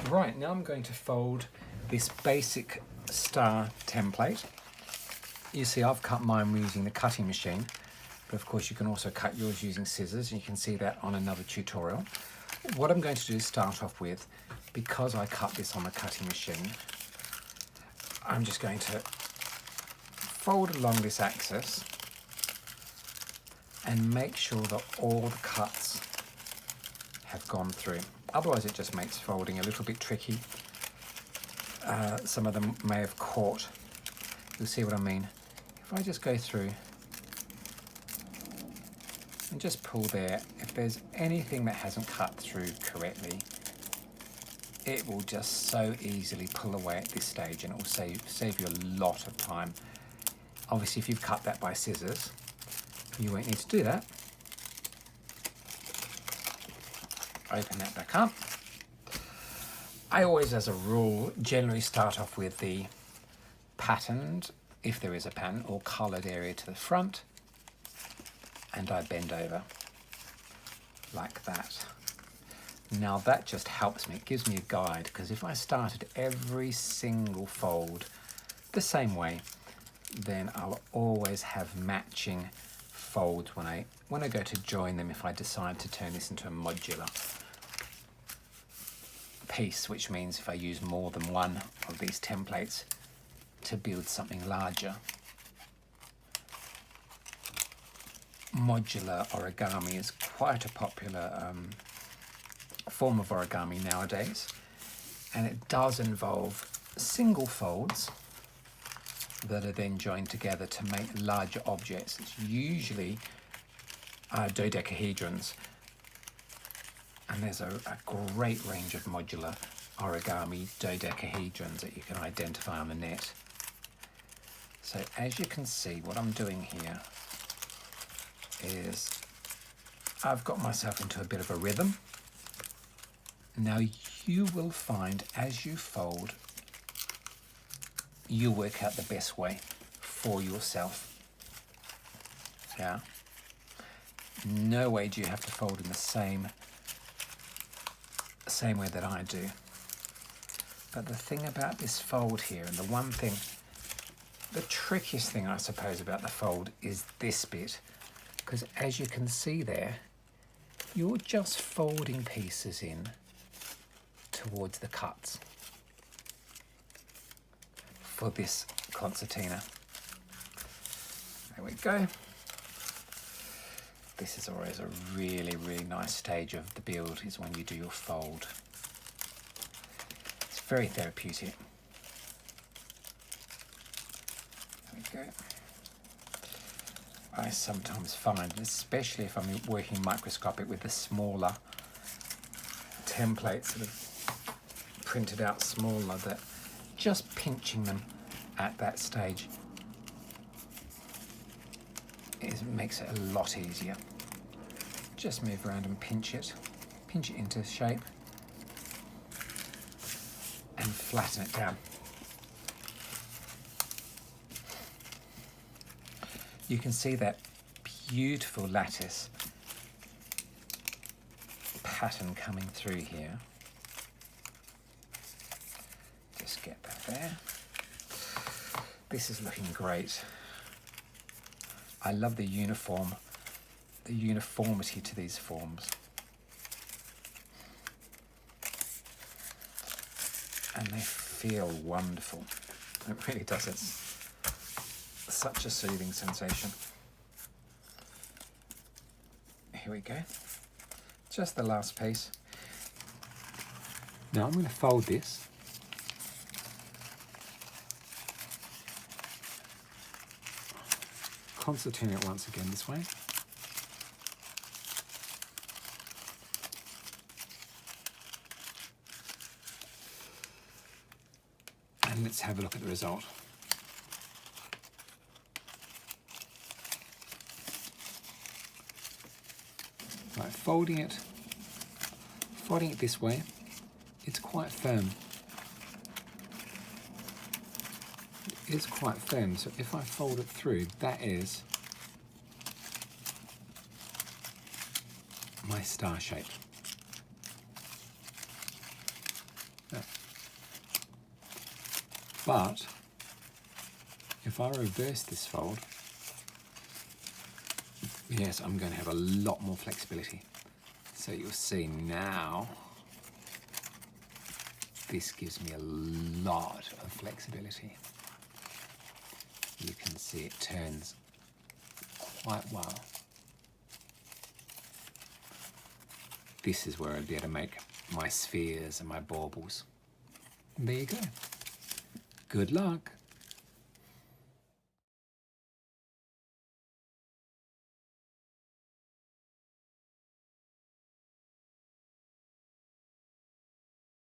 Right, now I'm going to fold this basic star template. You see I've cut mine using the cutting machine, but of course you can also cut yours using scissors. You can see that on another tutorial. What I'm going to do is start off with, because I cut this on the cutting machine, I'm just going to fold along this axis and make sure that all the cuts have gone through. Otherwise it just makes folding a little bit tricky. Some of them may have caught. You'll see what I mean. If I just go through and just pull there, if there's anything that hasn't cut through correctly, it will just so easily pull away at this stage, and it will save you a lot of time. Obviously, if you've cut that by scissors, you won't need to do that. Open that back up. I always, as a rule, generally start off with the patterned, if there is a pattern, or coloured area to the front, and I bend over like that. Now that just helps me, it gives me a guide, because if I started every single fold the same way, then I'll always have matching folds when I go to join them, if I decide to turn this into a modular piece, which means if I use more than one of these templates to build something larger. Modular origami is quite a popular form of origami nowadays, and it does involve single folds that are then joined together to make larger objects. It's usually dodecahedrons, and there's a great range of modular origami dodecahedrons that you can identify on the net. So as you can see, what I'm doing here is I've got myself into a bit of a rhythm. Now you will find as you fold, you work out the best way for yourself. Yeah. No way do you have to fold in the same way that I do. But the thing about this fold here, and the trickiest thing I suppose about the fold is this bit, because as you can see there, you're just folding pieces in towards the cuts for this concertina. There we go. This is always a really, really nice stage of the build, is when you do your fold. It's very therapeutic. There we go. I sometimes find, especially if I'm working microscopic with the smaller templates that are printed out smaller, that just pinching them at that stage makes it a lot easier. Just move around and pinch it into shape and flatten it down. You can see that beautiful lattice pattern coming through here. Just get that there. This is looking great. I love the uniformity to these forms. And they feel wonderful. It really does. It's such a soothing sensation. Here we go. Just the last piece. Now I'm going to fold this. Concertina it once again this way. And let's have a look at the result. Right, folding it this way, it's quite firm. It is quite firm, so if I fold it through, that is my star shape. Yeah. But if I reverse this fold, yes, I'm going to have a lot more flexibility. So you'll see now, this gives me a lot of flexibility. You can see it turns quite well. This is where I'd be able to make my spheres and my baubles. And there you go. Good luck.